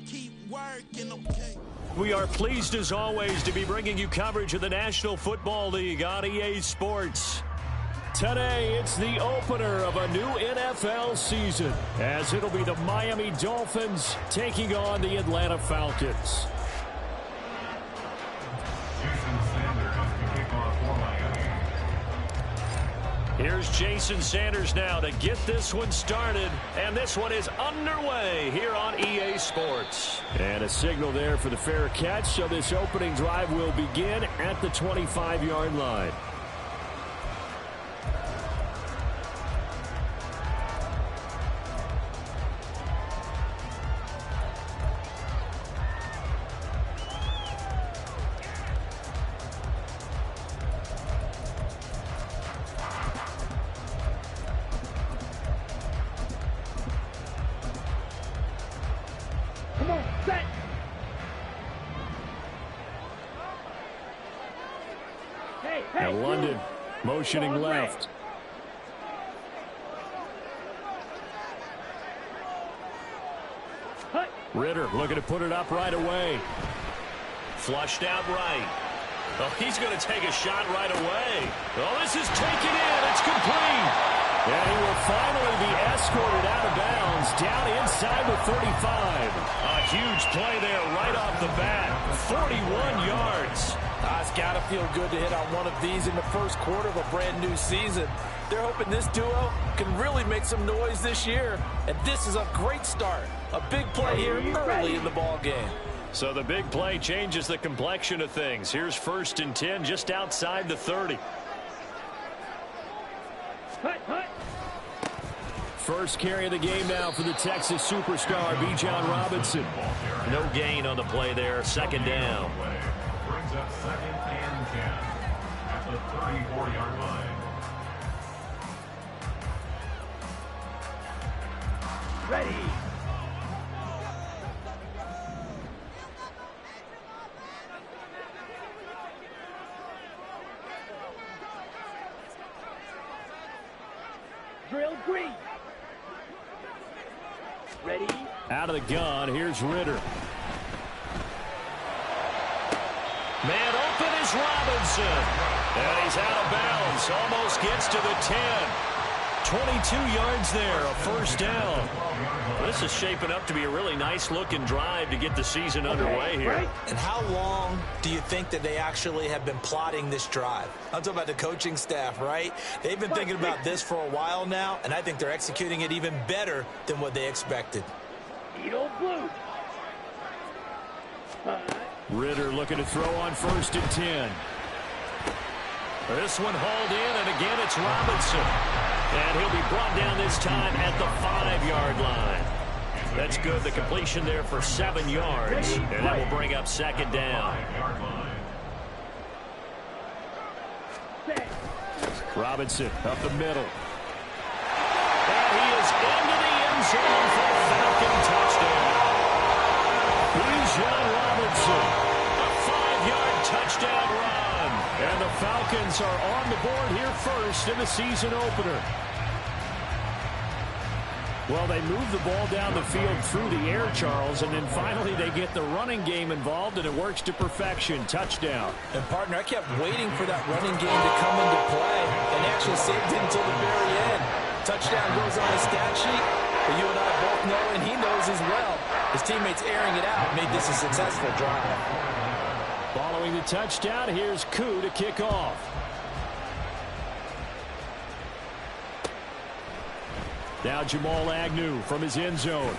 keep working, okay? We are pleased as always to be bringing you coverage of the National Football League on EA Sports. Today, it's the opener of a new NFL season, as it'll be the Miami Dolphins taking on the Atlanta Falcons. Here's Jason Sanders now to get this one started, and this one is underway here on EA Sports. And a signal there for the fair catch, so this opening drive will begin at the 25-yard line. And London motioning left. Ritter looking to put it up right away. Flushed out right. Oh, he's going to take a shot right away. Oh, this is taken in. It's complete. And he will finally be escorted out of bounds down inside the 35. A huge play there right off the bat. 41 yards. It's got to feel good to hit on one of these in the first quarter of a brand new season. They're hoping this duo can really make some noise this year. And this is a great start. A big play here early in the ball game. So the big play changes the complexion of things. Here's 1st and 10 just outside the 30. First carry of the game now for the Texas superstar, Bijan Robinson. No gain on the play there. 2nd down. Brings up 2nd and 10 at the 34-yard line. Ready. Drill green. Ready. Out of the gun, here's Ritter. Man open is Robinson. And he's out of bounds. Almost gets to the 10. 22 yards there, a 1st down. This is shaping up to be a really nice-looking drive to get the season underway here. And how long do you think that they actually have been plotting this drive? I'm talking about the coaching staff, right? They've been thinking about this for a while now, and I think they're executing it even better than what they expected. Eagle blue. Ritter looking to throw on 1st and 10. This one hauled in, and again it's Robinson. And he'll be brought down this time at the 5-yard line. That's good. The completion there for 7 yards. And that will bring up 2nd down. Robinson up the middle. And he is into the end zone for a Falcon touchdown. Bijan Robinson, a 5-yard touchdown run. And the Falcons are on the board here first in the season opener. Well, they move the ball down the field through the air, Charles, and then finally they get the running game involved, and it works to perfection. Touchdown. And, partner, I kept waiting for that running game to come into play, and actually saved it until the very end. Touchdown goes on the stat sheet, but you and I both know, and he knows as well, his teammates airing it out made this a successful drive. Following the touchdown, here's Koo to kick off. Now Jamal Agnew from his end zone.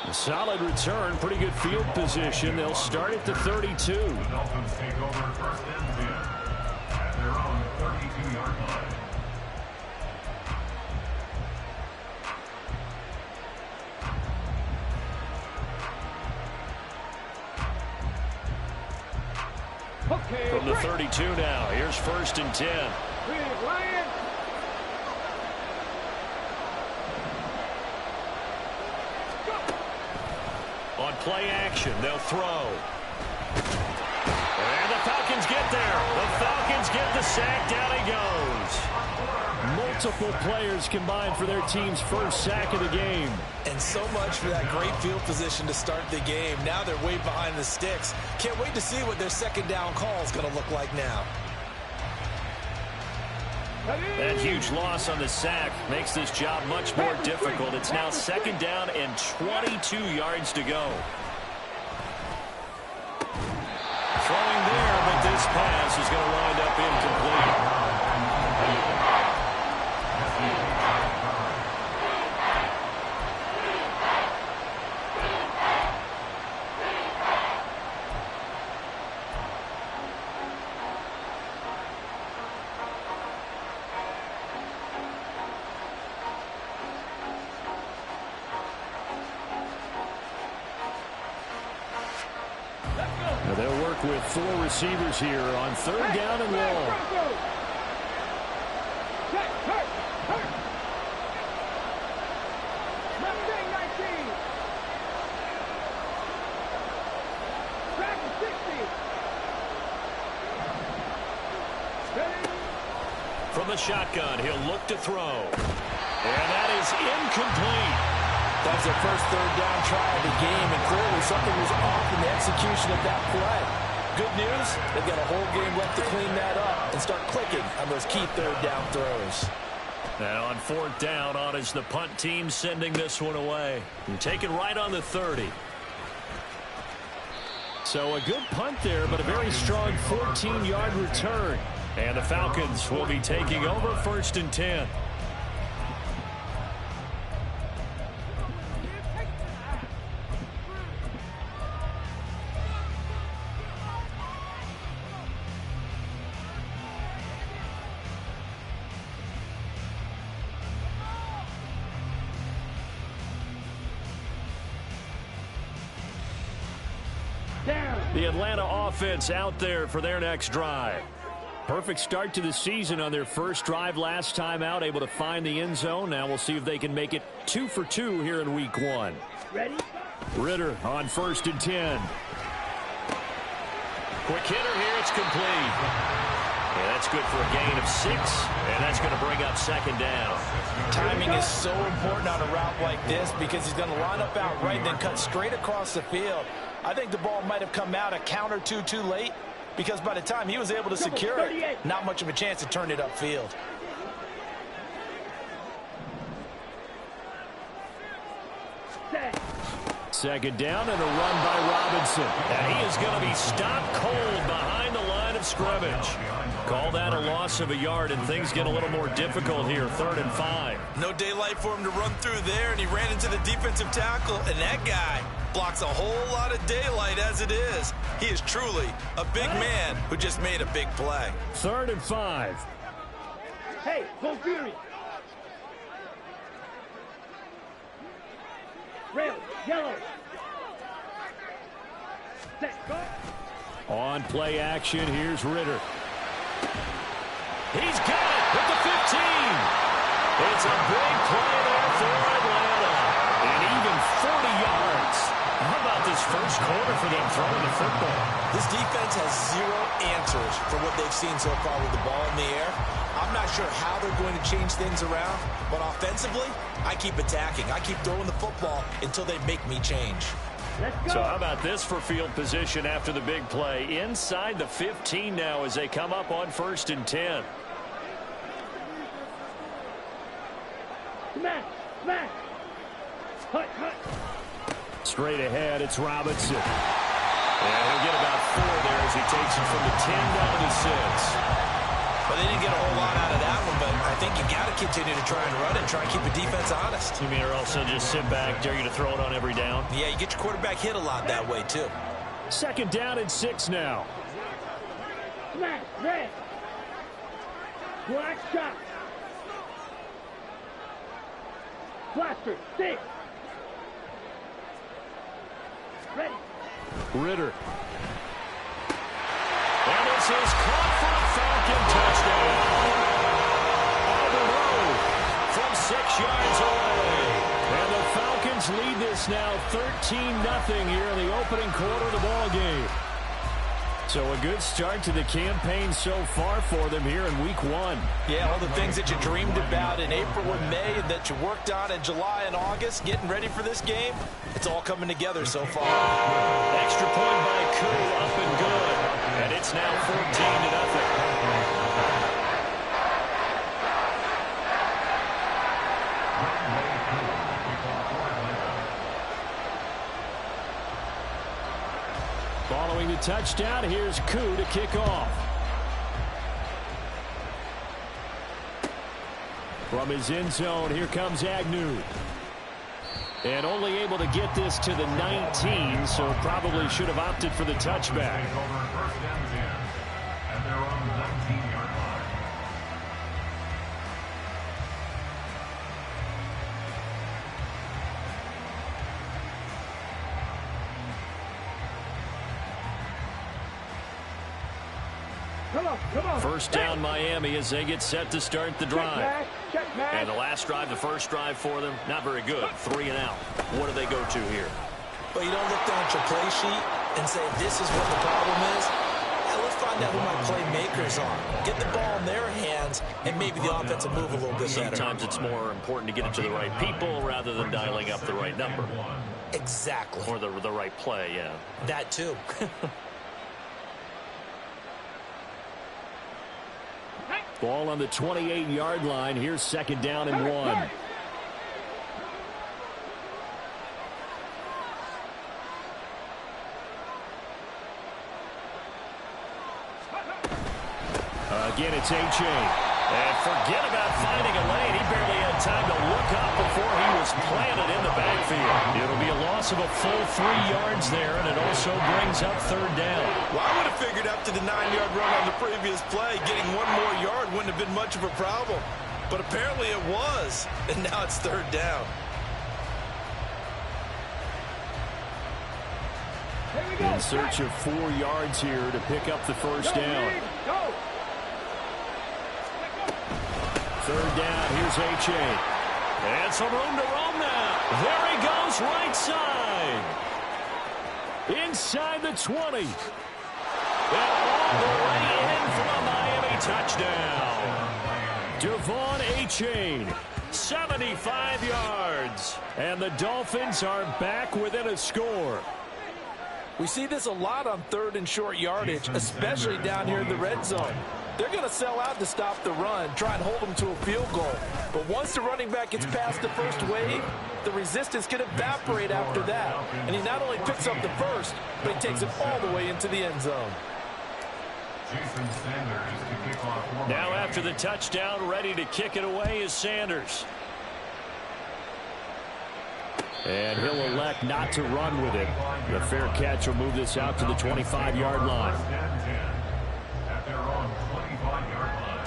A solid return, pretty good field position. They'll start at the 32. The Dolphins take over 1st and 10 at their own 32-yard line. From the 32 now, here's 1st and 10. On play action, they'll throw. And the Falcons get there. The Falcons get the sack. Down he goes. Multiple players combined for their team's first sack of the game. And so much for that great field position to start the game. Now they're way behind the sticks. Can't wait to see what their second down call is going to look like now. That huge loss on the sack makes this job much more difficult. It's now second down and 22 yards to go. Throwing there, but this pass is going to wind up incomplete. They'll work with 4 receivers here on third down and long. From the shotgun, he'll look to throw. And that is incomplete. That was their first third down try of the game, and clearly something was off in the execution of that play. Good news, they've got a whole game left to clean that up and start clicking on those key third down throws. Now on fourth down, on is the punt team sending this one away. And taken right on the 30. So a good punt there, but a very strong 14-yard return. And the Falcons will be taking over first and 10. The Atlanta offense out there for their next drive. Perfect start to the season on their first drive last time out, able to find the end zone. Now we'll see if they can make it 2 for 2 here in week 1. Ready? Ritter on first and 10. Quick hitter here, it's complete. Yeah, that's good for a gain of 6, and that's going to bring up second down. Timing is so important on a route like this because he's going to line up out right and then cut straight across the field. I think the ball might have come out a count or two too late because by the time he was able to secure it, not much of a chance to turn it upfield. Second down and a run by Robinson. And he is going to be stopped cold behind the line of scrimmage. Call that a loss of a yard, and things get a little more difficult here, 3rd and 5. No daylight for him to run through there, and he ran into the defensive tackle, and that guy blocks a whole lot of daylight as it is. He is truly a big man who just made a big play. 3rd and 5. Hey, go Fury. Rail, yellow. Set, go. On play action, here's Ritter. He's got it with the 15. It's a big play there for Atlanta. And even 40 yards. How about this first quarter for them throwing the football? This defense has 0 answers for what they've seen so far with the ball in the air. I'm not sure how they're going to change things around, but offensively, I keep attacking. I keep throwing the football until they make me change. Let's go. So how about this for field position after the big play? Inside the 15 now as they come up on 1st and 10. Smash, smash. Hut, hut. Straight ahead, it's Robinson. And he'll get about 4 there as he takes it from the 10 down to the 6. But they didn't get a whole lot out of that one, but I think you got to continue to try and run it and try and keep the defense honest. You mean or also just sit back, dare you to throw it on every down? Yeah, you get your quarterback hit a lot that way, too. 2nd down and 6 now. Smash, red. Black shot. Blaster, 6. Ready. Ritter. And this is caught for a Falcon touchdown. Overall from 6 yards away. And the Falcons lead this now 13-0 here in the opening quarter of the ball game. So a good start to the campaign so far for them here in week 1. Yeah, all the things that you dreamed about in April and May and that you worked on in July and August, getting ready for this game, it's all coming together so far. Extra point by Koo, up and good. And it's now 14-0. Following the touchdown, here's Koo to kick off. From his end zone, here comes Agnew. And only able to get this to the 19, so probably should have opted for the touchback. Come on. First down Miami as they get set to start the drive. Check, man. And the last drive, the first drive for them, not very good. 3 and out. What do they go to here? But you don't look down at your play sheet and say, this is what the problem is. Yeah, let's find out who my playmakers are. Get the ball in their hands, and maybe the offense will move a little bit better. Sometimes it's more important to get it to the right people rather than dialing up the right number. Exactly. Or the right play, yeah. That too. Ball on the 28-yard line. Here's second down and 1. Again, it's A-Chain. And forget about finding a lane. He barely had time to look up before he was planted in the backfield. It'll be a loss of a full 3 yards there, and it also brings up third down. Well, I would have figured up to the 9-yard run on the previous play. Getting 1 more yard wouldn't have been much of a problem. But apparently it was, and now it's third down. In search of 4 yards here to pick up the first down. Go. Third down, here's A-Chain. And some room to roam now. There he goes, right side. Inside the 20. And all the way in for a Miami touchdown. Devon A-Chain, 75 yards. And the Dolphins are back within a score. We see this a lot on third and short yardage, especially down here in the red zone. They're going to sell out to stop the run, try and hold them to a field goal. But once the running back gets past the first wave, the resistance can evaporate after that. And he not only picks up the first, but he takes it all the way into the end zone. Now after the touchdown, ready to kick it away is Sanders. And he'll elect not to run with it. The fair catch will move this out to the 25-yard line. At their own 25-yard line.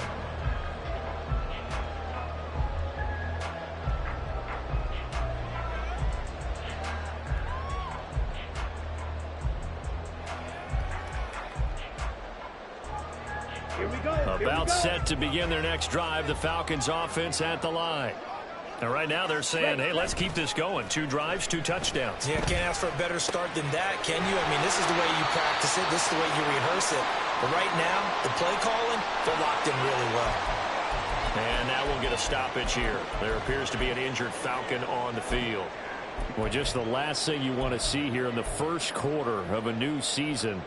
Here we go. About set to begin their next drive, the Falcons offense at the line. And right now they're saying, hey, let's keep this going. 2 drives, 2 touchdowns. Yeah, can't ask for a better start than that, can you? I mean, this is the way you practice it. This is the way you rehearse it. But right now, the play calling, they're locked in really well. And now we'll get a stoppage here. There appears to be an injured Falcon on the field. Well, just the last thing you want to see here in the first quarter of a new season.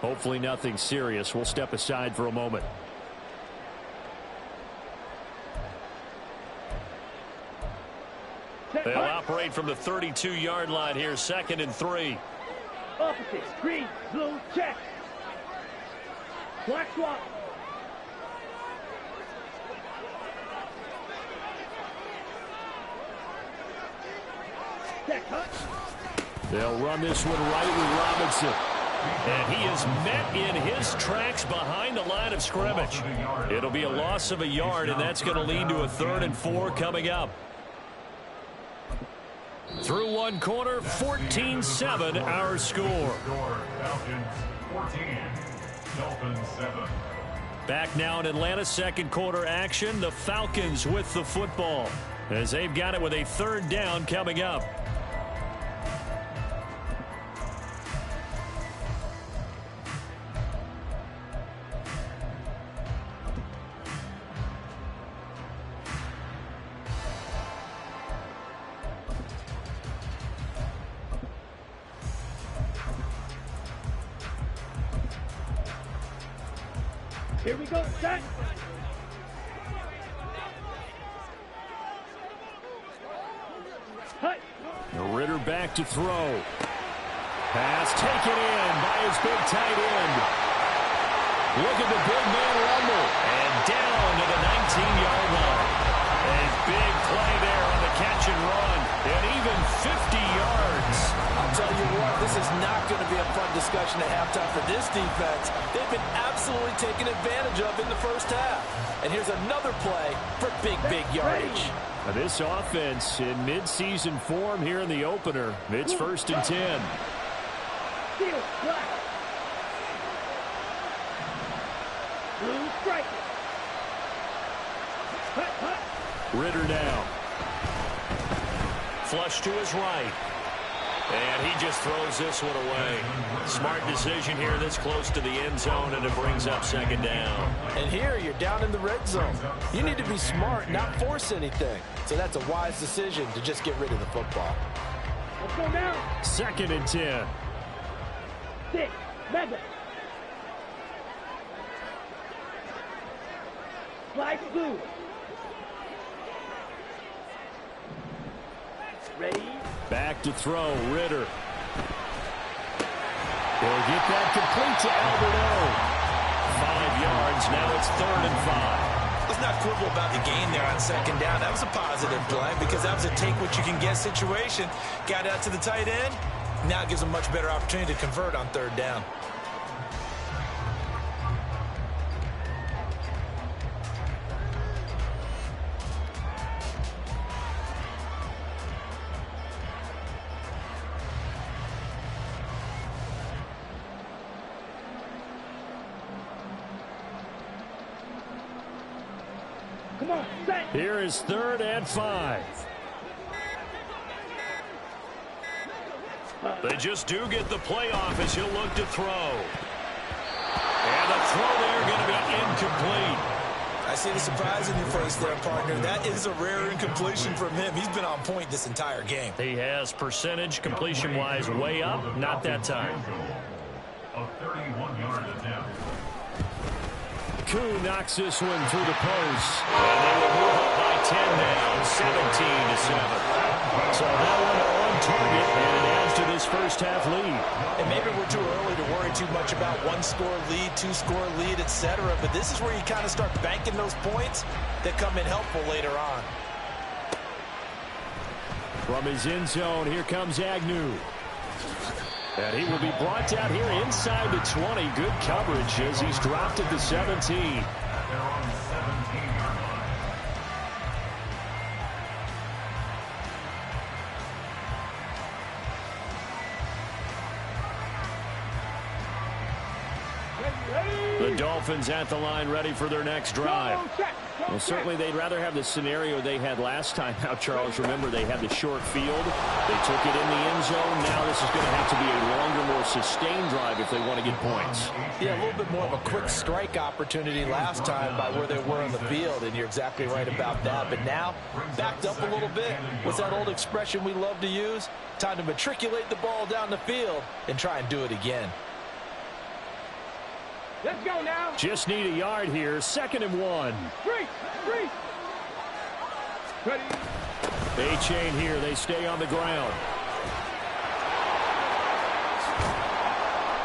Hopefully nothing serious. We'll step aside for a moment. They'll operate from the 32-yard line here, 2nd and 3. Opposite, green, blue, check. Black swap. Check, They'll run this one right with Robinson. And he is met in his tracks behind the line of scrimmage. It'll be a loss of a yard, and that's going to lead to a 3rd and 4 coming up. Through one quarter, 14-7 our score. Falcons 14, Dolphins 7. Back now in Atlanta, second quarter action. The Falcons with the football as they've got it with a 3rd down coming up. Here we go, set. Hut. Ritter back to throw. Pass taken in by his big tight end. Look at the big man rumble. And down to the 19-yard line. A big play there on the catch and run. And even 50 yards. I'll tell you what, this is not going to be a fun discussion at halftime for this defense. They've been absolutely taken advantage of in the first half. And here's another play for big yardage. Now this offense in mid-season form here in the opener. It's 1st and 10. Steel black. Blue striker. Hut, hut. Ritter now. Flush to his right. And he just throws this one away. Smart decision here this close to the end zone, and it brings up 2nd down. And here you're down in the red zone. You need to be smart, not force anything. So that's a wise decision to just get rid of the football. Let's go now. 2nd and 10. 6. Mega. Flag blue. Ready? Back to throw, Ritter. He'll get that complete to Albert O. 5 yards, now it's 3rd and 5. Let's not quibble about the gain there on 2nd down. That was a positive play because that was a take-what-you-can-get situation. Got out to the tight end. Now it gives a much better opportunity to convert on 3rd down. Come on, set. Here is 3rd and 5. They just do get the play off as he'll look to throw. And the throw there going to be incomplete. I see the surprise in your face there, partner. That is a rare incompletion from him. He's been on point this entire game. He has percentage completion-wise way up. Not that time. A 31-yard attempt. Koo knocks this one through the post. And they will move up by 10 now, 17-7. So that one on target, and it adds to this first half lead. And maybe we're too early to worry too much about 1-score lead, 2-score lead, etc. But this is where you kind of start banking those points that come in helpful later on. From his end zone, here comes Agnew. And he will be brought down here inside the 20. Good coverage as he's dropped at the 17. They're on the 17-yard line. The Dolphins at the line ready for their next drive. Well, certainly they'd rather have the scenario they had last time out, Charles. Remember, they had the short field. They took it in the end zone. Now this is going to have to be a longer, more sustained drive if they want to get points. Yeah, a little bit more of a quick strike opportunity last time by where they were on the field, and you're exactly right about that. But now, backed up a little bit. What's that old expression we love to use? Time to matriculate the ball down the field and try and do it again. Let's go now. Just need a yard here. 2nd and 1. Freeze. Ready? A-chain here. They stay on the ground.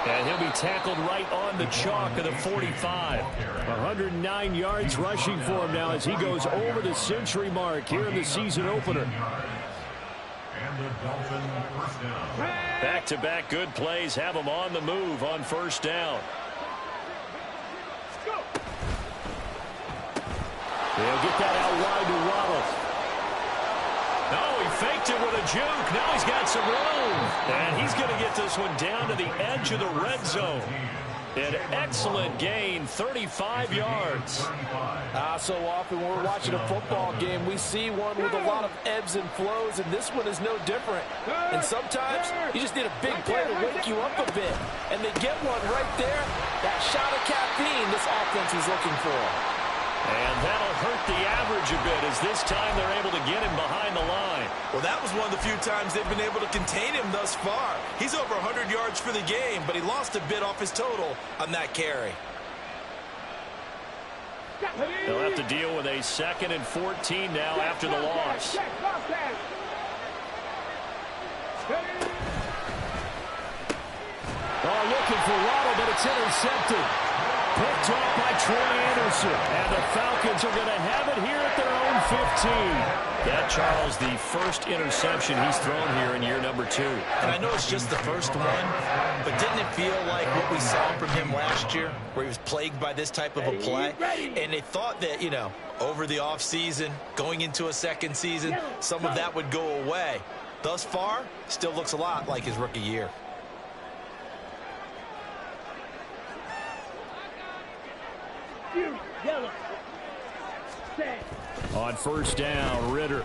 And he'll be tackled right on the chalk of the 45. 109 yards rushing for him now as he goes over the century mark here in the season opener. And the Dolphin first down. Back-to-back good plays have him on the move on 1st down. They'll get that out wide to Wallace. No, he faked it with a juke. Now he's got some room. And he's going to get this one down to the edge of the red zone. An excellent gain, 35 yards. So often when we're watching a football game, we see one with a lot of ebbs and flows, and this one is no different. And sometimes you just need a big play to wake you up a bit. And they get one right there. That shot of caffeine this offense was looking for. And that'll hurt the average a bit as this time they're able to get him behind the line. Well, that was one of the few times they've been able to contain him thus far. He's over 100 yards for the game, but he lost a bit off his total on that carry. They'll have to deal with a 2nd and 14 now after the loss. Oh, looking for Waddle, but it's intercepted. Picked off by Troy Anderson. And the Falcons are going to have it here at their own 15. That, Charles, the first interception he's thrown here in year number 2. And I know it's just the first one, but didn't it feel like what we saw from him last year, where he was plagued by this type of a play? And they thought that, you know, over the offseason, going into a second season, some of that would go away. Thus far, still looks a lot like his rookie year. On first down, Ritter.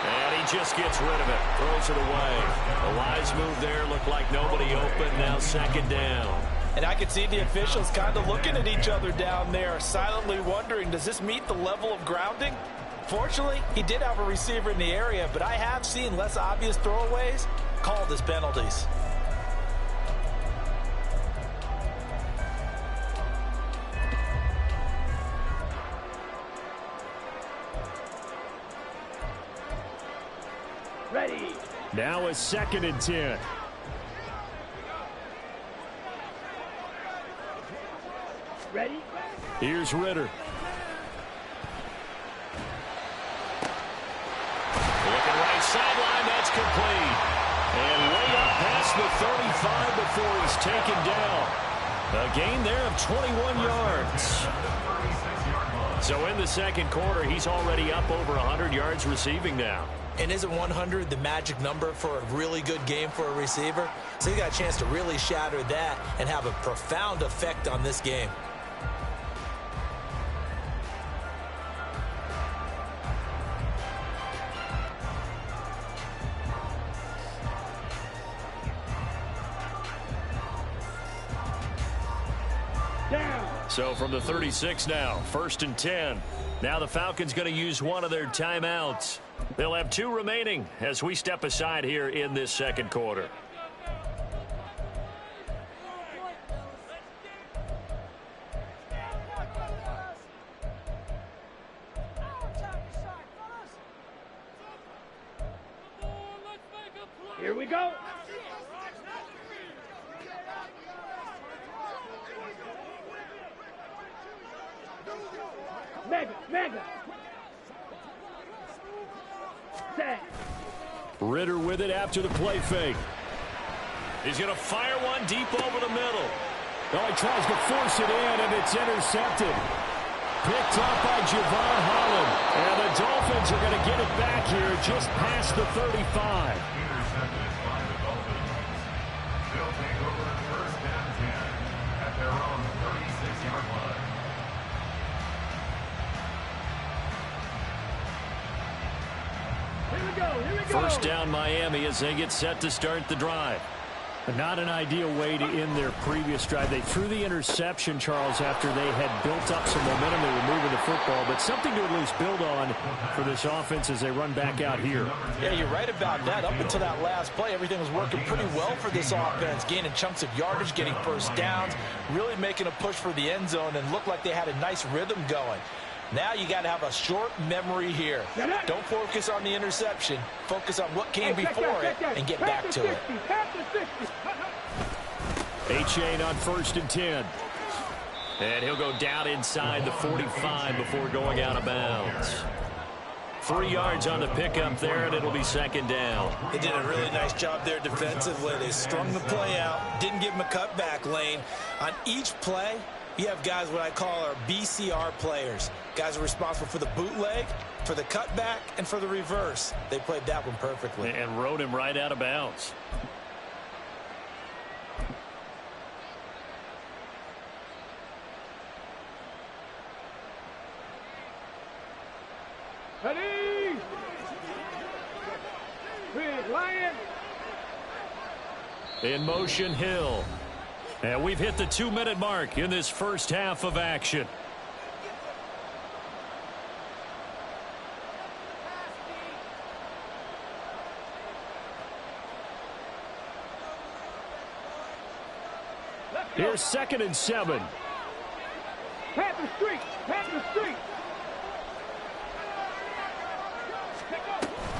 And he just gets rid of it. Throws it away. A wise move there. Looked like nobody open. Now 2nd down. And I could see the officials kind of looking at each other down there, silently wondering, does this meet the level of grounding? Fortunately, he did have a receiver in the area, but I have seen less obvious throwaways called as penalties. Ready. Now a 2nd and 10. Ready. Here's Ritter. Looking right sideline, that's complete. And way up past the 35 before he's taken down. A gain there of 21 yards. So in the 2nd quarter, he's already up over 100 yards receiving now. And isn't 100 the magic number for a really good game for a receiver? So he got a chance to really shatter that and have a profound effect on this game. So from the 36 now, 1st and 10. Now the Falcons going to use one of their timeouts. They'll have 2 remaining as we step aside here in this 2nd quarter. Here we go. Mega. Set. Ritter with it after the play fake. He's going to fire one deep over the middle. Oh, he tries to force it in, and it's intercepted. Picked up by Javon Holland. And the Dolphins are going to get it back here just past the 35. Intercepted by the Dolphins. They'll take over 1st and 10 at their own 36-yard line. Here we go. First down Miami as they get set to start the drive. Not an ideal way to end their previous drive. They threw the interception, Charles, after they had built up some momentum. They were moving the football, but something to at least build on for this offense as they run back out here. Yeah, you're right about that. Up until that last play, everything was working pretty well for this offense, gaining chunks of yardage, getting first downs, really making a push for the end zone, and looked like they had a nice rhythm going. Now you got to have a short memory here. Don't focus on the interception. Focus on what came before it and get back to it. Achane on 1st and 10. And he'll go down inside the 45 before going out of bounds. 3 yards on the pickup there, and it'll be 2nd down. They did a really nice job there defensively. They strung the play out, didn't give him a cutback lane. On each play, you have guys what I call our BCR players. Guys are responsible for the bootleg, for the cutback, and for the reverse. They played that one perfectly. And rode him right out of bounds. Ready. Big Lion. In motion, Hill. And we've hit the 2-minute mark in this first half of action. Here's 2nd and 7. the street. Pass the street.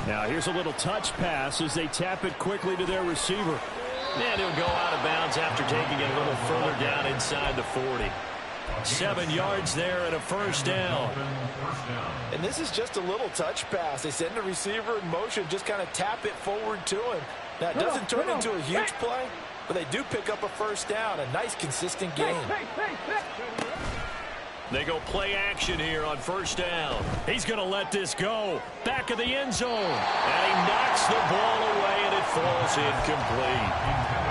Now here's a little touch pass as they tap it quickly to their receiver. And he'll go out of bounds after taking it a little further down inside the 40. 7 yards there and a first down. And this is just a little touch pass. They send the receiver in motion, just kind of tap it forward to him. Now, it doesn't turn into a huge play, but they do pick up a first down. A nice, consistent game. They go play action here on first down. He's going to let this go. Back of the end zone. And he knocks the ball away, and it falls incomplete.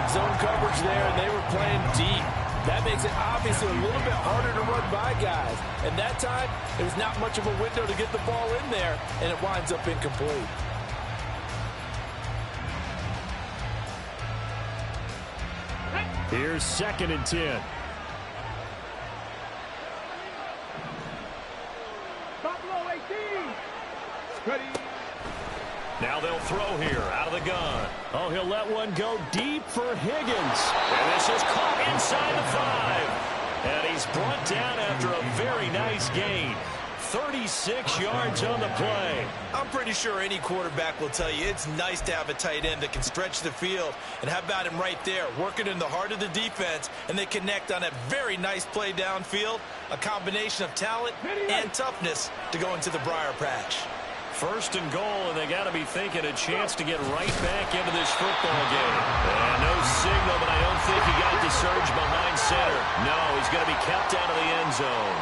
Zone coverage there, and they were playing deep. That makes it obviously a little bit harder to run by guys. And that time, there's not much of a window to get the ball in there, and it winds up incomplete. Here's 2nd and 10. Now they'll throw here out of the gun. Oh, he'll let one go deep for Higgins. And this is caught inside the 5. And he's brought down after a very nice gain. 36 yards on the play. I'm pretty sure any quarterback will tell you it's nice to have a tight end that can stretch the field. And how about him right there, working in the heart of the defense, and they connect on a very nice play downfield. A combination of talent and toughness to go into the briar patch. 1st and goal, and they got to be thinking a chance to get right back into this football game. And no signal, but I don't think he got the surge behind center. No, he's going to be kept out of the end zone.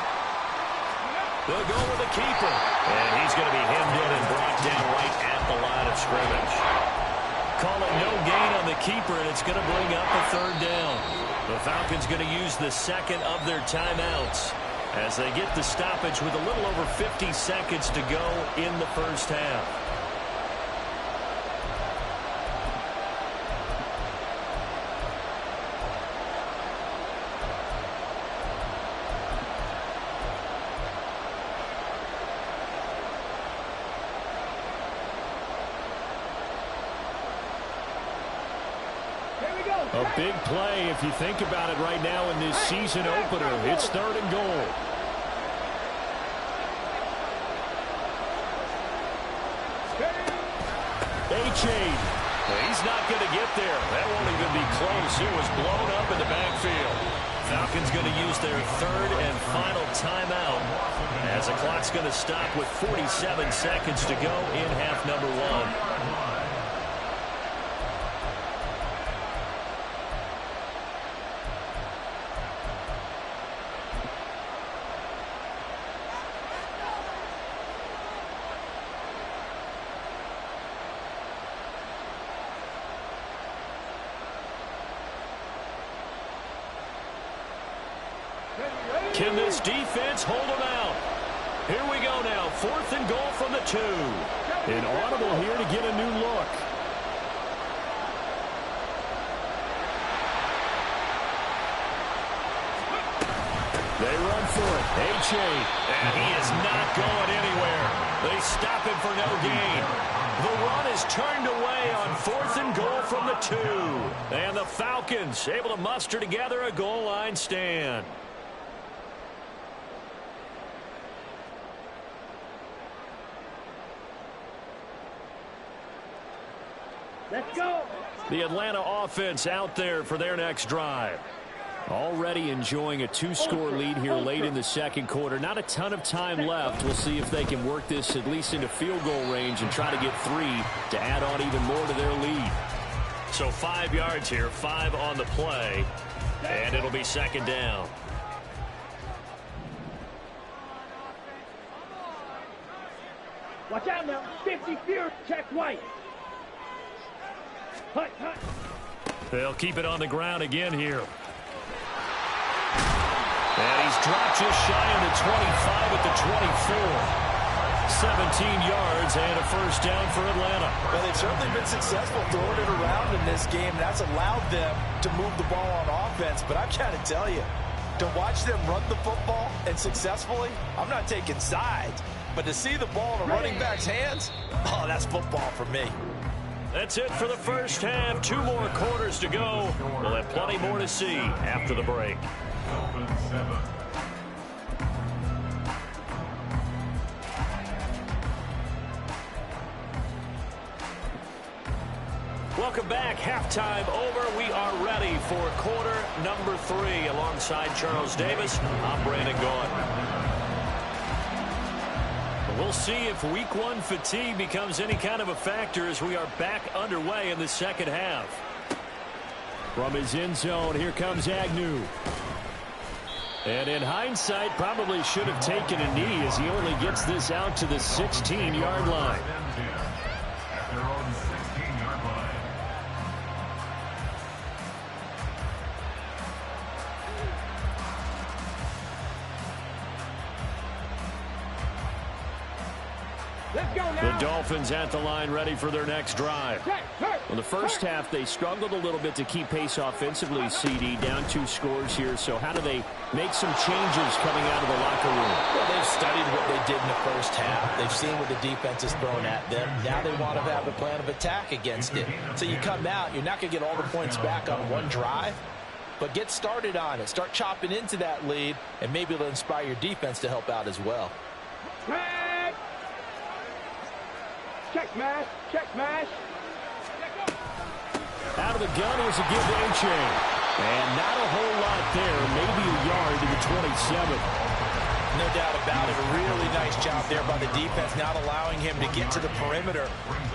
They'll go with the keeper. And he's going to be hemmed in and brought down right at the line of scrimmage. Call it no gain on the keeper, and it's going to bring up a 3rd down. The Falcons going to use the 2nd of their timeouts as they get the stoppage with a little over 50 seconds to go in the first half. A big play if you think about it right now in this season opener. It's 3rd and goal. He's not going to get there. That won't even be close. It was blown up in the backfield. Falcons going to use their 3rd and final timeout as the clock's going to stop with 47 seconds to go in half number 1. Can this defense hold them out? Here we go now. 4th and goal from the 2. An audible here to get a new look. They run for it. And he is not going anywhere. They stop him for no gain. The run is turned away on 4th and goal from the 2. And the Falcons able to muster together a goal line stand. Let's go. The Atlanta offense out there for their next drive. Already enjoying a 2-score lead here late in the 2nd quarter. Not a ton of time left. We'll see if they can work this at least into field goal range and try to get 3 to add on even more to their lead. So 5 yards here, 5 on the play, and it'll be 2nd down. Watch out now. 50 fear. Check white. Hut, hut. They'll keep it on the ground again here. And he's dropped just shy of the 25 at the 24. 17 yards and a first down for Atlanta. Well, they've certainly been successful throwing it around in this game. That's allowed them to move the ball on offense. But I've got to tell you, to watch them run the football and successfully, I'm not taking sides. But to see the ball in a running back's hands, oh, that's football for me. That's it for the first half. 2 more quarters to go. We'll have plenty more to see after the break. Welcome back. Halftime over. We are ready for quarter number 3. Alongside Charles Davis, I'm Brandon Gaudin. We'll see if week 1 fatigue becomes any kind of a factor as we are back underway in the second half. From his end zone, here comes Agnew. And in hindsight, probably should have taken a knee as he only gets this out to the 16-yard line. At their own 16-yard line. Let's go now. The Dolphins at the line ready for their next drive. In the first half, they struggled a little bit to keep pace offensively, CD, down 2 scores here. So how do they make some changes coming out of the locker room? Well, they've studied what they did in the first half. They've seen what the defense is throwing at them. Now they want to have a plan of attack against it. So you come out, you're not going to get all the points back on one drive, but get started on it. Start chopping into that lead, and maybe it'll inspire your defense to help out as well. Check mash. Check mash. Out of the gun, here's a give to A-Chain. And not a whole lot there, maybe a yard to the 27. No doubt about it. A really nice job there by the defense, not allowing him to get to the perimeter.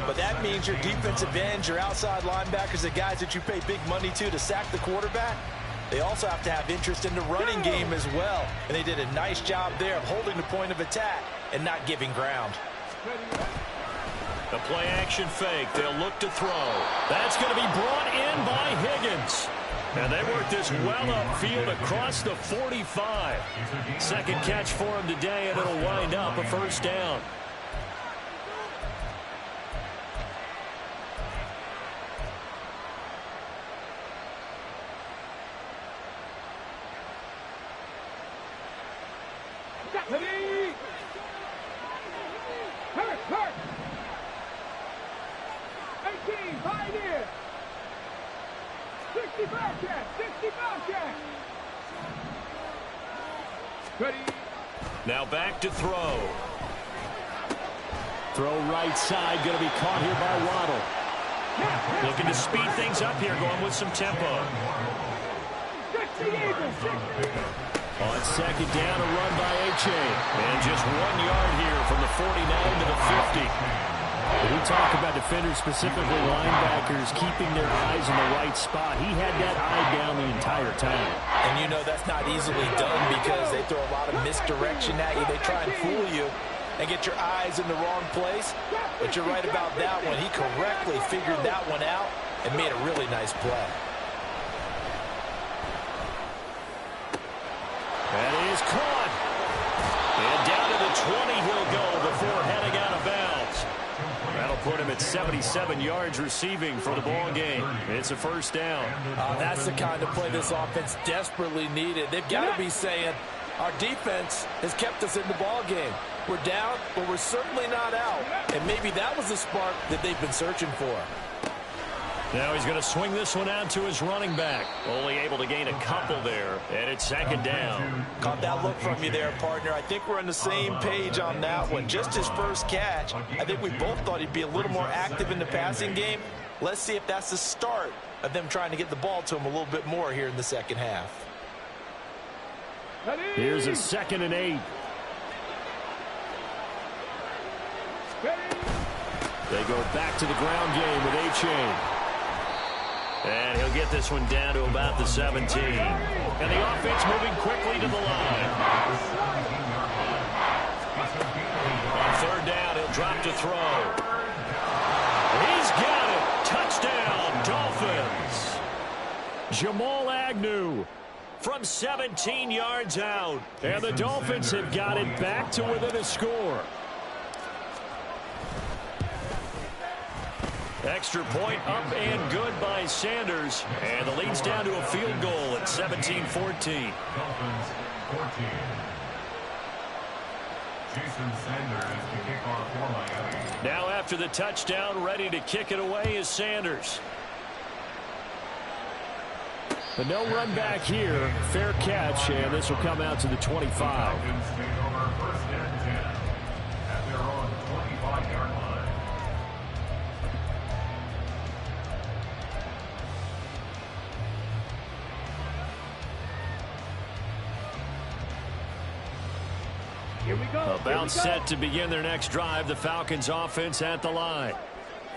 But that means your defensive ends, your outside linebackers, the guys that you pay big money to sack the quarterback, they also have to have interest in the running game as well. And they did a nice job there of holding the point of attack and not giving ground. The play-action fake. They'll look to throw. That's going to be brought in by Higgins. And they work this well upfield across the 45. Second catch for him today, and it'll wind up a first down. Hurt. 18, Pioneer. 65 check. Ready. Now back to throw. Throw right side, going to be caught here by Waddle. Looking to speed things up here, going with some tempo. 60 even. On second down, a run by A-Chain. And just 1 yard here from the 49 to the 50. We talk about defenders, specifically linebackers, keeping their eyes in the right spot. He had that eye down the entire time. And you know that's not easily done because they throw a lot of misdirection at you. They try and fool you and get your eyes in the wrong place. But you're right about that one. He correctly figured that one out and made a really nice play. That is caught. And down to the 20 he'll go before heading out of bounds. That'll put him at 77 yards receiving for the ball game. It's a first down. That's the kind of play this offense desperately needed. They've got to be saying, our defense has kept us in the ball game. We're down, but we're certainly not out. And maybe that was the spark that they've been searching for. Now he's going to swing this one out to his running back. Only able to gain a couple there, and it's second down. Caught that look from you there, partner. I think we're on the same page on that one. Just his first catch. I think we both thought he'd be a little more active in the passing game. Let's see if that's the start of them trying to get the ball to him a little bit more here in the second half. Here's a 2nd and 8. They go back to the ground game with A-Chain. And he'll get this one down to about the 17. And the offense moving quickly to the line. On third down, he'll drop to throw. He's got it. Touchdown, Dolphins. Jamal Agnew from 17 yards out. And the Dolphins have got it back to within a score. Extra point up and good by Sanders. And the lead's down to a field goal at 17-14. Dolphins 14. Jason Sanders to kick off for Miami. Now after the touchdown, ready to kick it away is Sanders. But no run back here. Fair catch, and this will come out to the 25. Falcons take over first and 10 at their own 25-yard line. About set to begin their next drive. The Falcons offense at the line.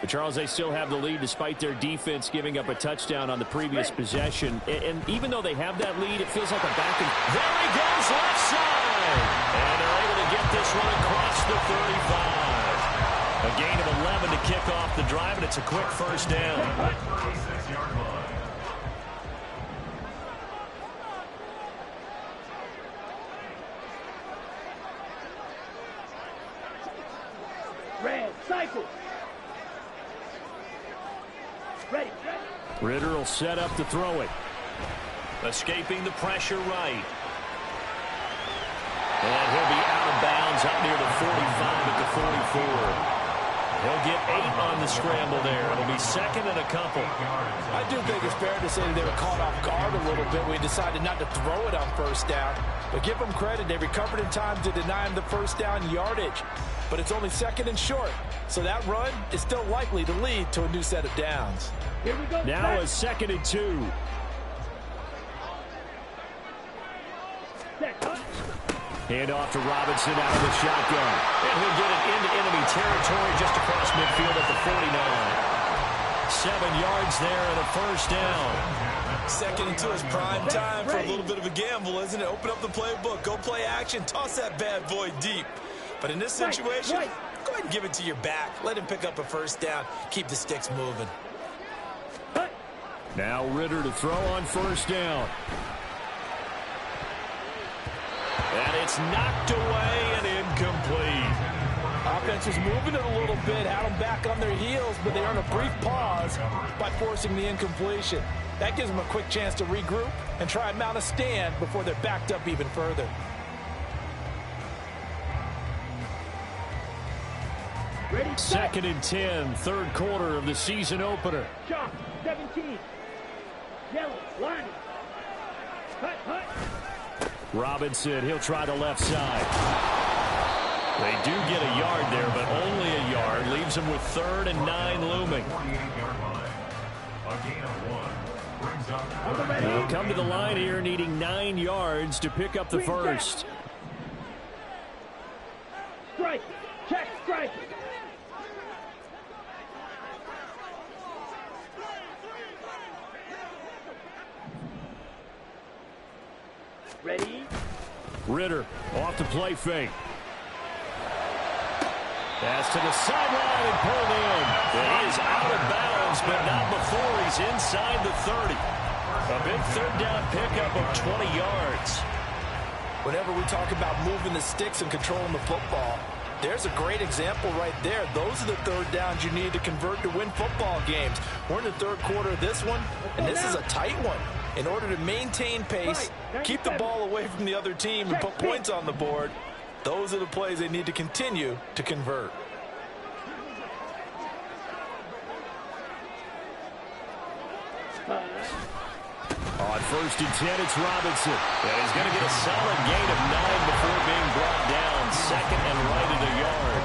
But Charles, they still have the lead despite their defense giving up a touchdown on the previous possession. And even though they have that lead, it feels like a back and... There he goes, left side! And they're able to get this one across the 35. A gain of 11 to kick off the drive, and it's a quick first down. 36-yard line. Red, cycle. Ready. Ritter will set up to throw it. Escaping the pressure right. And he'll be out of bounds up near the 45 at the 44. He'll get 8 on the scramble there. It'll be second and a couple. I do think it's fair to say they were caught off guard a little bit. We decided not to throw it on first down. But give them credit. They recovered in time to deny him the first down yardage. But it's only second and short. So that run is still likely to lead to a new set of downs. Here we go. Now a second and 2. Hand off to Robinson out of the shotgun. And he'll get it into enemy territory just across midfield at the 49. 7 yards there and a first down. Second and 2 is prime time for a little bit of a gamble, isn't it? Open up the playbook, go play action, toss that bad boy deep. But in this situation, go ahead and give it to your back. Let him pick up a first down. Keep the sticks moving. Now Ritter to throw on first down. And it's knocked away and incomplete. Offense is moving it a little bit, had them back on their heels, but they earn a brief pause by forcing the incompletion. That gives them a quick chance to regroup and try and mount a stand before they're backed up even further. Ready, Second and 10, third quarter of the season opener. Chop, 17. Yellow, line. Hut. Robinson, he'll try the left side. They do get a yard there, but only a yard. Leaves them with 3rd and 9 looming. 48-yard line. A gain of 1. Brings up They'll come to the line here needing 9 yards to pick up the first. Strike. Check, strike. Ready? Ritter off the play fake. Pass to the sideline and pulled in. He is out of bounds, but not before he's inside the 30. A big third down pickup of 20 yards. Whenever we talk about moving the sticks and controlling the football, there's a great example right there. Those are the third downs you need to convert to win football games. We're in the third quarter of this one, and this is a tight one. In order to maintain pace, keep the ball away from the other team, and put points on the board, those are the plays they need to continue to convert. On first and 10, it's Robinson. And he's going to get a solid gain of 9 before being brought down. Second and right at a yard.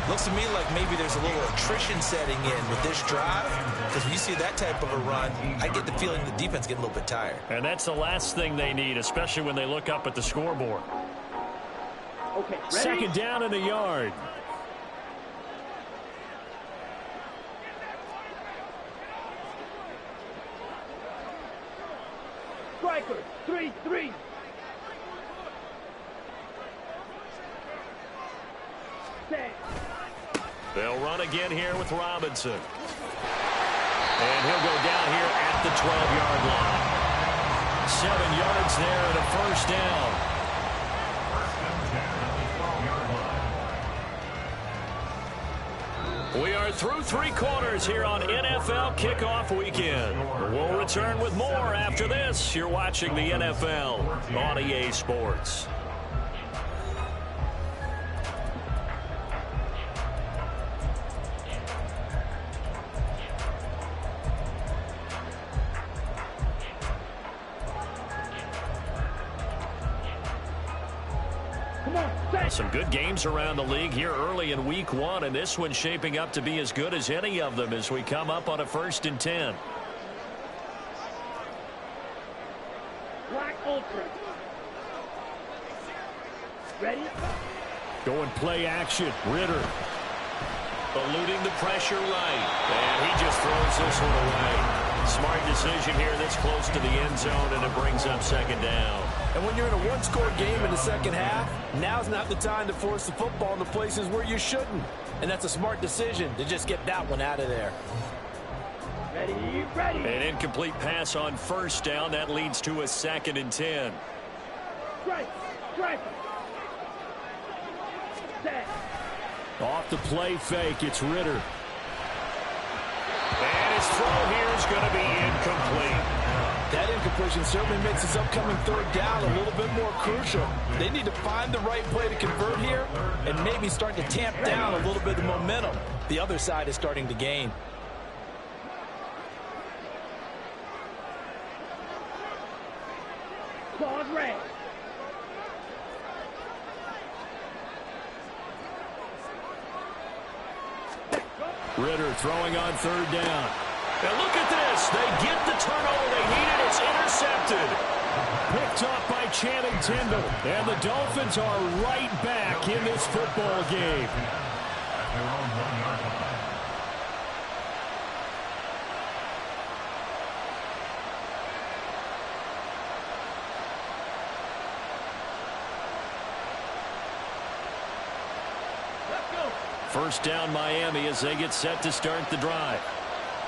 Looks to me like maybe there's a little attrition setting in with this drive, because when you see that type of a run, I get the feeling the defense getting a little bit tired. And that's the last thing they need, especially when they look up at the scoreboard. Okay, ready? Second down and a yard. Striker, 3-3. Set. They'll run again here with Robinson. And he'll go down here at the 12-yard line. 7 yards there and a first down. We are through 3 quarters here on NFL Kickoff Weekend. We'll return with more after this. You're watching the NFL on EA Sports. Some good games around the league here early in week 1, and this one's shaping up to be as good as any of them as we come up on a first and 10. Black Ultra. Ready? Going play action. Ritter. Eluding the pressure right. And he just throws this one away. Smart decision here this close to the end zone, and it brings up second down. And when you're in a one-score game in the second half, now's not the time to force the football in the places where you shouldn't. And that's a smart decision to just get that one out of there. Ready, ready. An incomplete pass on first down. That leads to a 2nd and 10. Strike, strike. Set. Off the play fake, it's Ritter. And his throw here is going to be incomplete. That incompletion certainly makes his upcoming third down a little bit more crucial. They need to find the right play to convert here and maybe start to tamp down a little bit of momentum. The other side is starting to gain. Ball red. Ritter throwing on third down. And look at this. They get the turnover they needed. It's intercepted. Picked up by Channing Tindall. And the Dolphins are right back in this football game. At their own 1-yard line. First down Miami as they get set to start the drive.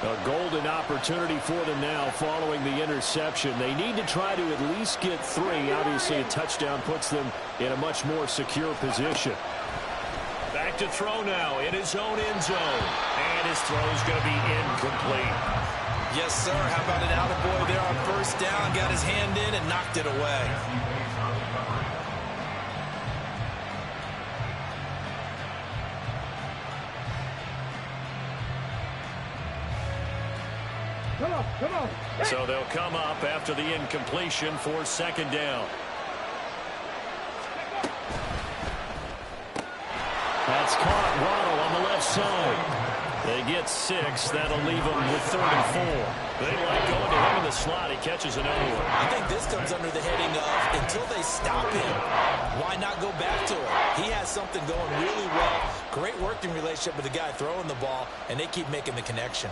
A golden opportunity for them now following the interception. They need to try to at least get 3. Obviously, a touchdown puts them in a much more secure position. Back to throw now in his own end zone. And his throw is going to be incomplete. Yes, sir. How about an attaboy there on first down? Got his hand in and knocked it away. Come on, come on. Hey. So they'll come up after the incompletion for second down. That's caught. Waddle on the left side. They get 6. That'll leave them with 3rd and 4. They like going to him in the slot. He catches another one. I think this comes under the heading of until they stop him, why not go back to him? He has something going really well. Great working relationship with the guy throwing the ball, and they keep making the connection.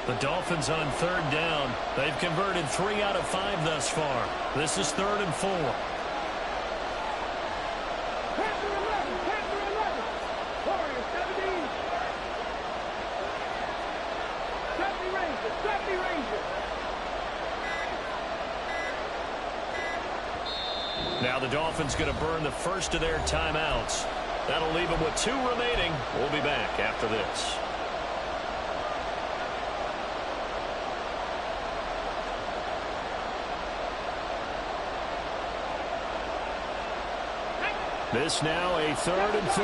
The Dolphins on third down. They've converted 3 out of 5 thus far. This is 3rd and 4. Panther 11, Panther 11. Warrior 17. 70 Rangers, 70 Rangers. Now the Dolphins going to burn the first of their timeouts. That'll leave them with 2 remaining. We'll be back after this. This now a 3rd and 4.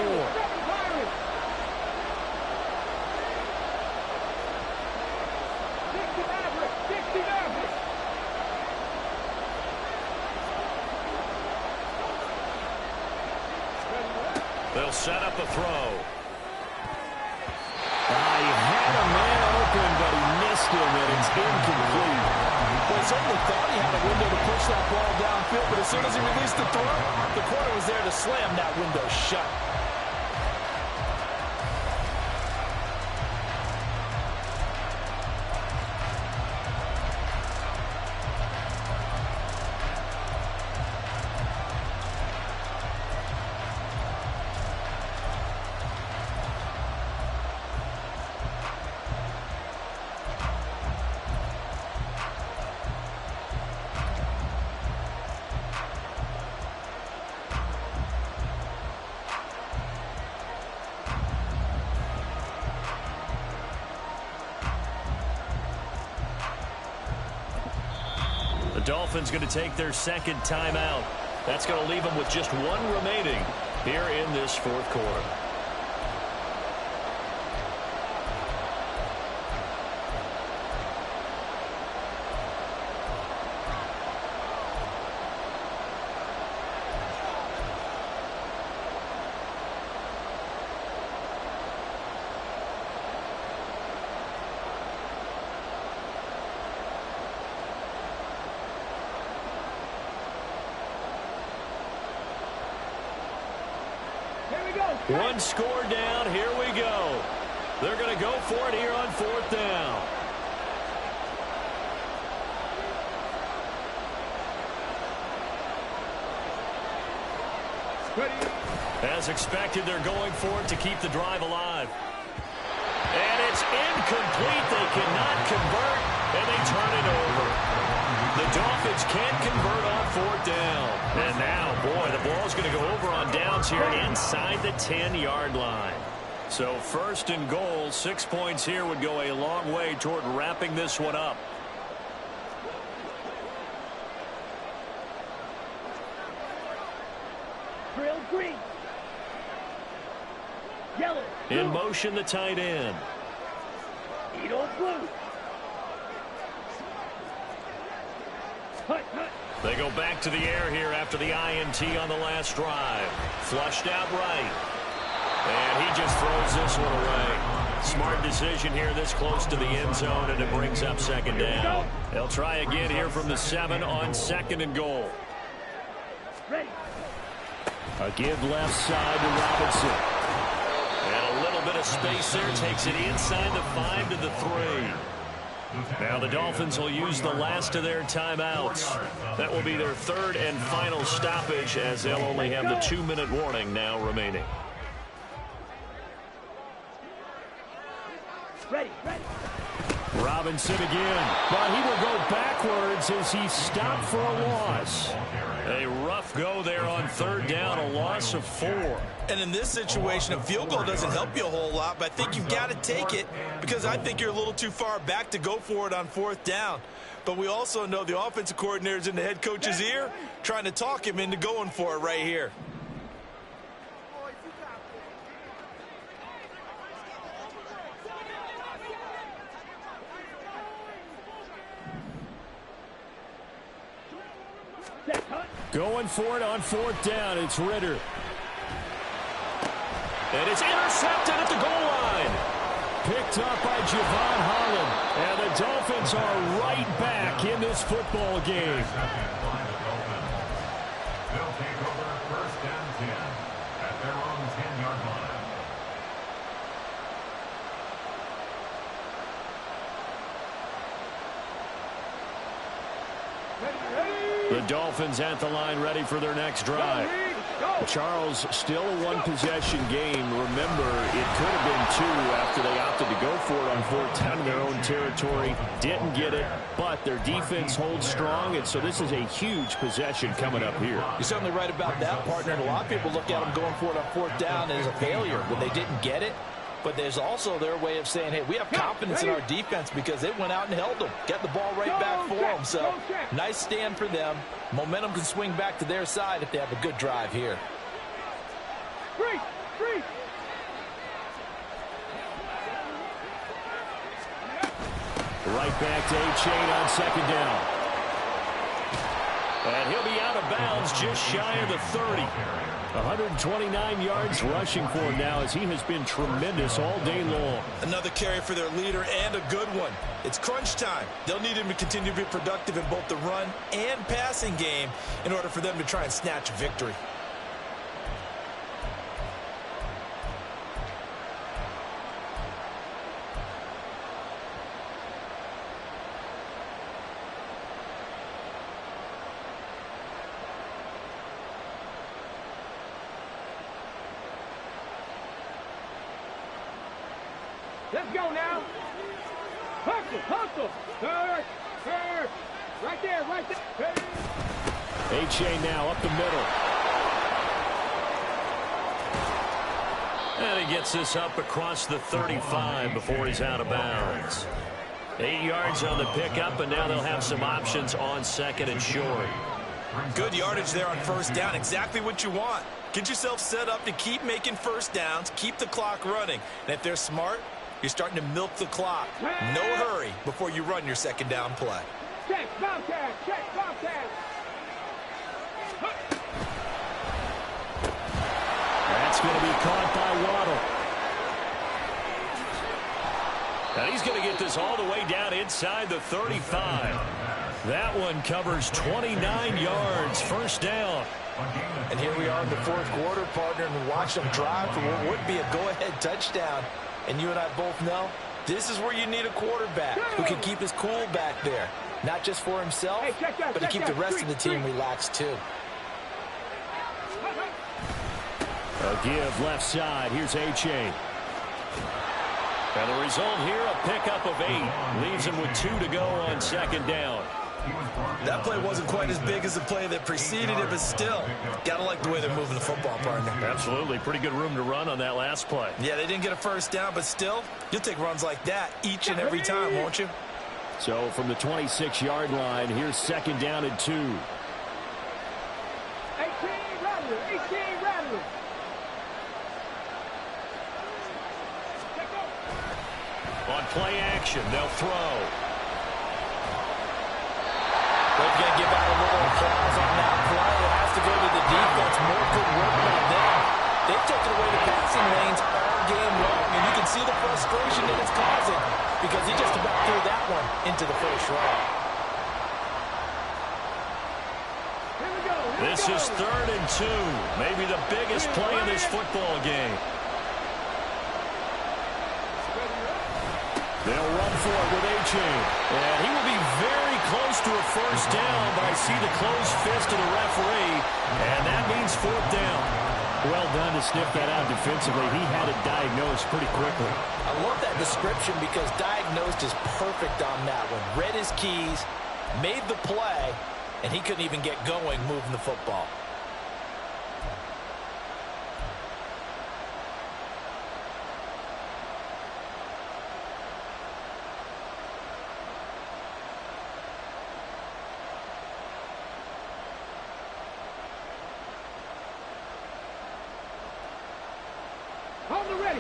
They'll set up a throw. He had a man open, but he missed him, and it's incomplete. Well, certainly thought he had a window to push that ball downfield, but as soon as he released the throw, the corner was there to slam that window shut. The Dolphins going to take their second timeout. That's going to leave them with just 1 remaining here in this 4th quarter. we go. One score down. Here we go. They're going to go for it here on 4th down. As expected, they're going for it to keep the drive alive. And it's incomplete. They cannot convert, and they turn it over. The Dolphins can't convert on 4th down. And now, boy, the ball's going to go over on downs here inside the 10-yard line. So 1st and goal, 6 points here would go a long way toward wrapping this one up. Drill green. Yellow. In motion, the tight end. Edo blue. Hut, hut. They go back to the air here after the INT on the last drive. Flushed out right. And he just throws this one away. Smart decision here this close to the end zone, and it brings up 2nd down. They'll try again here from the 7 on 2nd and goal. Ready. A give left side to Robinson. And a little bit of space there. Takes it inside the 5 to the 3. Now the Dolphins will use the last of their timeouts. That will be their 3rd and final stoppage, as they'll only have the 2-minute warning now remaining. Ready, ready. Robinson again, but he will go backwards as he stopped for a loss. A rough go there on 3rd down, a loss of 4. And in this situation, a field goal doesn't help you a whole lot, but I think you've got to take it because I think you're a little too far back to go for it on 4th down. But we also know the offensive coordinator's in the head coach's ear trying to talk him into going for it right here. Going for it on 4th down. It's Ritter. And it's intercepted at the goal line. Picked up by Javon Holland. And the Dolphins are right back in this football game. They'll take over 1st and 10 at their own 10-yard line. The Dolphins at the line ready for their next drive. Charles, still a one-possession game. Remember, it could have been 2 after they opted to go for it on 4th down in their own territory. Didn't get it, but their defense holds strong, and so this is a huge possession coming up here. You're certainly right about that, partner. And a lot of people look at them going for it on 4th down as a failure when they didn't get it. But there's also their way of saying, hey, we have confidence in our defense because they went out and held them. Get the ball right back for them. So, nice stand for them. Momentum can swing back to their side if they have a good drive here. Free. Right back to A-Chain on 2nd down. And he'll be out of bounds just shy of the 30. 129 yards rushing for him now as he has been tremendous all day long. Another carry for their leader and a good one. It's crunch time. They'll need him to continue to be productive in both the run and passing game in order for them to try and snatch a victory. Let's go now. Hustle. Third. Right there. A-Chain now up the middle. And he gets this up across the 35 before he's out of bounds. 8 yards on the pickup, and now they'll have some options on 2nd and short. Good yardage there on 1st down. Exactly what you want. Get yourself set up to keep making 1st downs, keep the clock running. And if they're smart, you're starting to milk the clock. No hurry before you run your 2nd down play. Check, Bobcat. That's going to be caught by Waddle. And he's going to get this all the way down inside the 35. That one covers 29 yards. First down. And here we are in the fourth quarter, partner, and watch them drive for what would be a go-ahead touchdown. And you and I both know this is where you need a quarterback who can keep his cool back there. Not just for himself, but to keep the rest of the team relaxed too. A give left side. Here's A-Chain. And the result here, a pickup of 8. Leaves him with 2 to go on second down. That play wasn't quite as big as the play that preceded it, but still, gotta like the way they're moving the football, partner. Absolutely. Pretty good room to run on that last play. Yeah, they didn't get a first down, but still, you'll take runs like that each and every time, won't you? So from the 26-yard line, here's second down and 2. 18 Rattler, 18 Rattler. On play action, they'll throw. We're going to give out a little applause on that play. It has to go to the defense. More good work by them. They've taken away the passing lanes all game long, and you can see the frustration that it's causing because he just about threw that one into the first row. This is 3rd and 2. Maybe the biggest play in this football game. They'll run for it with A-Chain. And he will be very close to a first down, but I see the closed fist of the referee, and that means 4th down. Well done to sniff that out defensively. He had it diagnosed pretty quickly. I love that description because diagnosed is perfect on that one. Read his keys, made the play, and he couldn't even get going moving the football.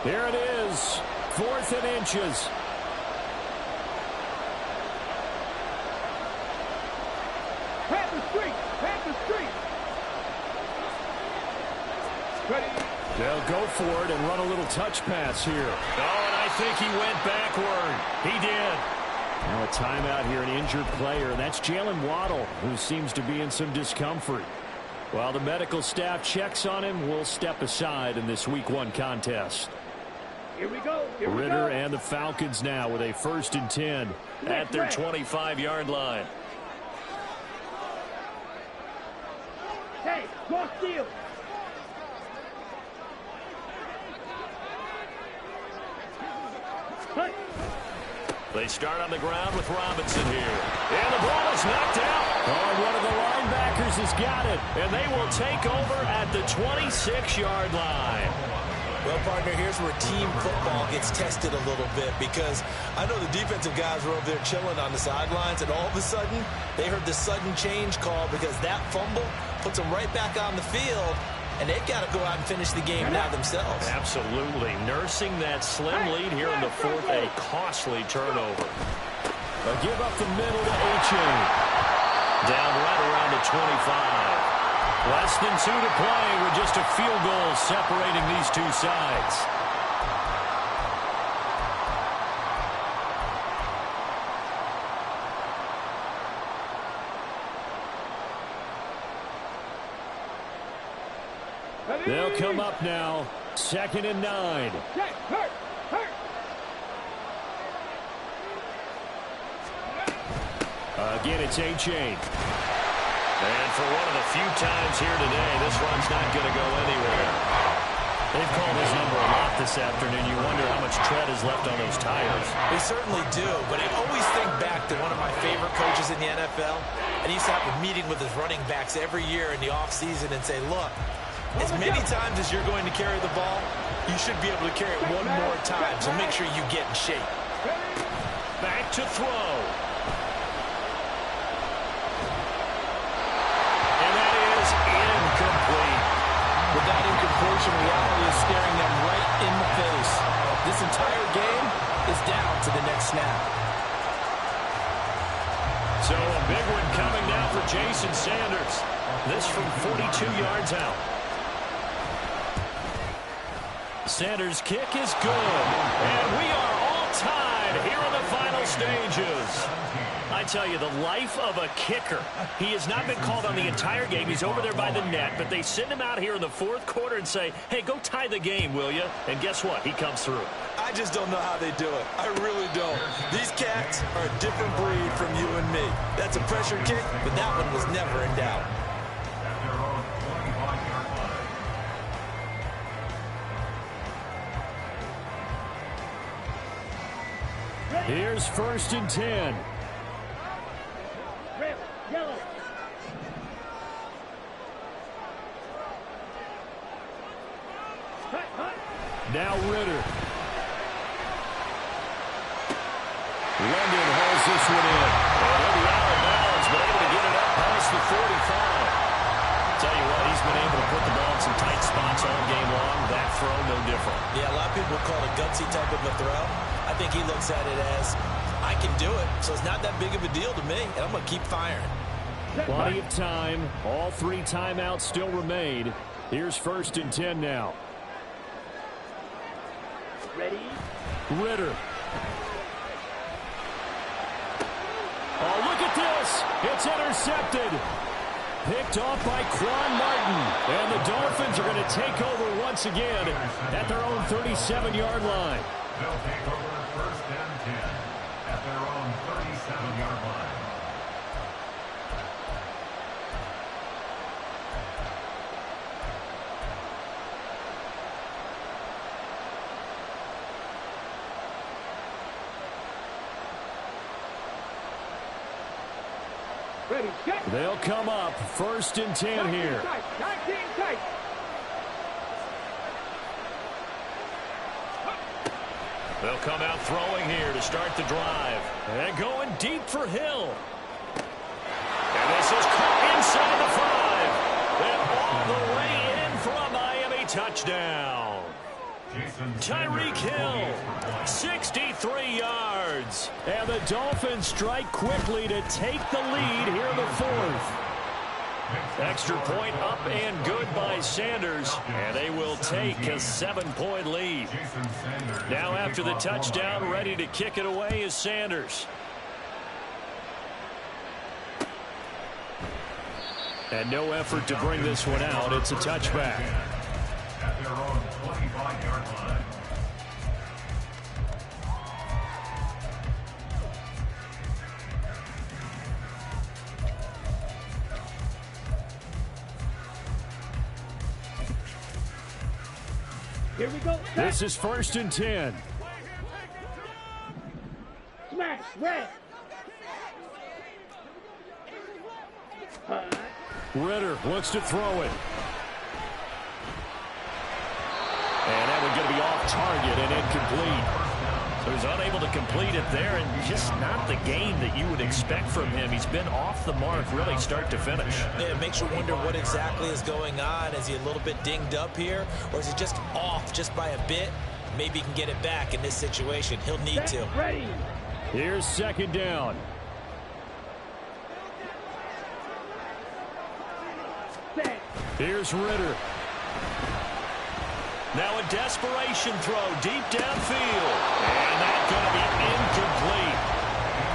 Here it is, 4th and inches. Panther Street, Panther Street. Ready. They'll go for it and run a little touch pass here. Oh, and I think he went backward. He did. Now a timeout here, an injured player, and that's Jalen Waddle, who seems to be in some discomfort. While the medical staff checks on him, we'll step aside in this Week 1 contest. Here we go. Here we go. Ritter and the Falcons now with a 1st and 10 at their 25-yard line. Hey, go steal. They start on the ground with Robinson here. And the ball is knocked out. Oh, one of the linebackers has got it. And they will take over at the 26-yard line. Well, partner, here's where team football gets tested a little bit because I know the defensive guys were over there chilling on the sidelines, and all of a sudden, they heard the sudden change call because that fumble puts them right back on the field, and they've got to go out and finish the game now themselves. Absolutely. Nursing that slim lead here in the 4th, a costly turnover. A give up the middle to A-Chain. Down right around the 25. Less than 2 to play with just a field goal separating these two sides. They'll come up now, 2nd and 9. Hurt. Again, it's A-Chain. And for one of the few times here today, this run's not going to go anywhere. They've called his number a lot this afternoon. You wonder how much tread is left on those tires. They certainly do, but I always think back to one of my favorite coaches in the NFL, and he used to have a meeting with his running backs every year in the offseason and say, look, as many times as you're going to carry the ball, you should be able to carry it one more time, so make sure you get in shape. Back to throw. And that is incomplete. With that incompletion, reality is staring them right in the face. This entire game is down to the next snap. So a big one coming now for Jason Sanders. This from 42 yards out. Sanders' kick is good. And we are all tied here in the final stages. I tell you, the life of a kicker. He has not been called on the entire game. He's over there by the net, but they send him out here in the fourth quarter and say, hey, go tie the game, will you? And guess what? He comes through. I just don't know how they do it. I really don't. These cats are a different breed from you and me. That's a pressure kick, but that one was never in doubt. At their own 25-yard line. Here's 1st and 10. Red, yellow. Hut, hut. Now Ritter. London hauls this one in. And he'll be out of bounds, but able to get it up past the 45. Tell you what, he's been able to put the ball in some tight spots all game long. That throw, no different. Yeah, a lot of people call it a gutsy type of a throw. I think he looks at it as, I can do it, so it's not that big of a deal to me, and I'm going to keep firing. Plenty of time. All 3 timeouts still remain. Here's 1st and 10 now. Ready? Ritter. Oh, look at this. It's intercepted. Picked off by Quan Martin. And the Dolphins are going to take over once again at their own 37-yard line. They'll take over 1st and 10 at their own 37-yard line. Ready, set. They'll come up 1st and 10 here. Tight, 19 tight. They'll come out throwing here to start the drive. And going deep for Hill. And this is caught inside the 5. And all the way in for a Miami touchdown. Tyreek Hill, 63 yards. And the Dolphins strike quickly to take the lead here in the 4th. Extra point up and good by Sanders. And they will take a 7-point lead. Now after the touchdown, ready to kick it away is Sanders. And no effort to bring this one out. It's a touchback. At their own 25-yard line. Here we go. This is 1st and 10. Smash, red. Hut. Ritter looks to throw it. And that one's going to be off target and incomplete. So he's unable to complete it there, and just not the game that you would expect from him. He's been off the mark really start to finish. Yeah, it makes you wonder what exactly is going on. Is he a little bit dinged up here, or is he just off just by a bit? Maybe he can get it back in this situation. He'll need to. Ready. Here's 2nd down. Set. Here's Ritter. Now a desperation throw deep downfield. And that's going to be incomplete.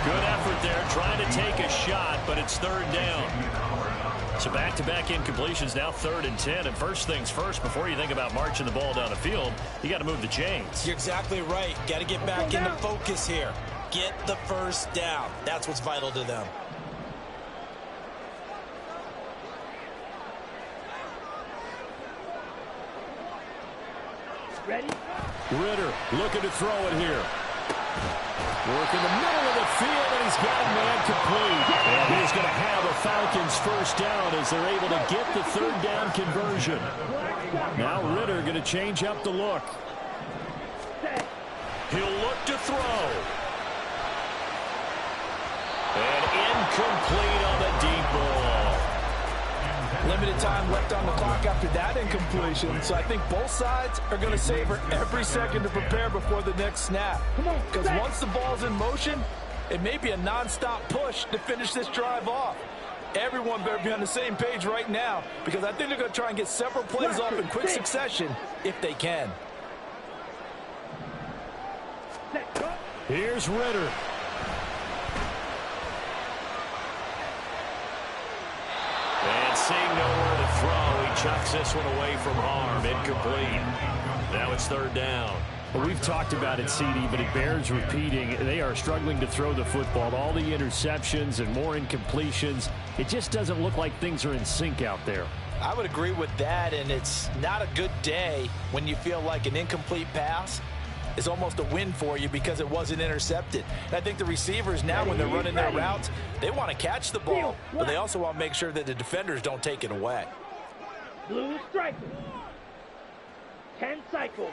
Good effort there trying to take a shot, but it's 3rd down. So back-to-back incompletions, now 3rd and 10. And first things first, before you think about marching the ball down the field, you got to move the chains. You're exactly right. Got to get back into focus here. Get the 1st down. That's what's vital to them. Ready. Ritter looking to throw it here. Work in the middle of the field, and he's got a man complete. And he's going to have a Falcons 1st down as they're able to get the 3rd down conversion. Now Ritter going to change up the look. Set. He'll look to throw. And incomplete on the deep ball. Limited time left on the clock after that incompletion, so I think both sides are going to savor every second to prepare before the next snap. Because once the ball's in motion, it may be a non-stop push to finish this drive off. Everyone better be on the same page right now, because I think they're going to try and get several plays off in quick succession if they can. Set. Go. Here's Ritter. And seeing nowhere to throw, he chucks this one away from harm. Incomplete. Now it's third down. Well, we've talked about it, CD, but it bears repeating. They are struggling to throw the football. All the interceptions and more incompletions. It just doesn't look like things are in sync out there. I would agree with that, and it's not a good day when you feel like an incomplete pass is almost a win for you because it wasn't intercepted. And I think the receivers now, when they're running their routes, they want to catch the ball, but they also want to make sure that the defenders don't take it away. Blue striker. 10 cycles.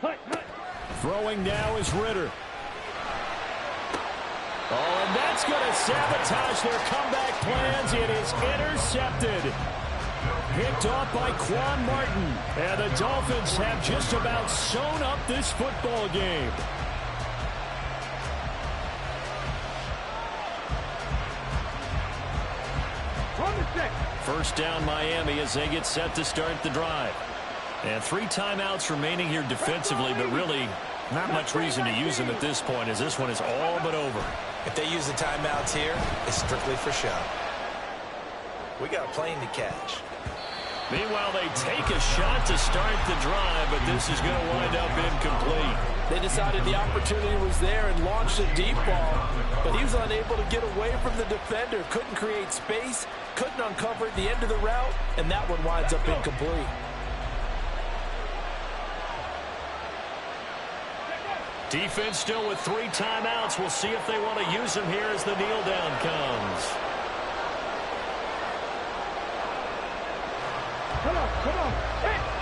Hut. Throwing now is Ritter. Oh, and that's going to sabotage their comeback plans. It is intercepted. Picked off by Quan Martin. And the Dolphins have just about sewn up this football game. First down Miami as they get set to start the drive. And 3 timeouts remaining here defensively, but really not much reason to use them at this point as this one is all but over. If they use the timeouts here, it's strictly for show. We got a plane to catch. Meanwhile, they take a shot to start the drive, but this is going to wind up incomplete. They decided the opportunity was there and launched a deep ball, but he was unable to get away from the defender, couldn't create space, couldn't uncover the end of the route, and that one winds up incomplete. Defense still with 3 timeouts. We'll see if they want to use them here as the kneel down comes. Come on. Hit.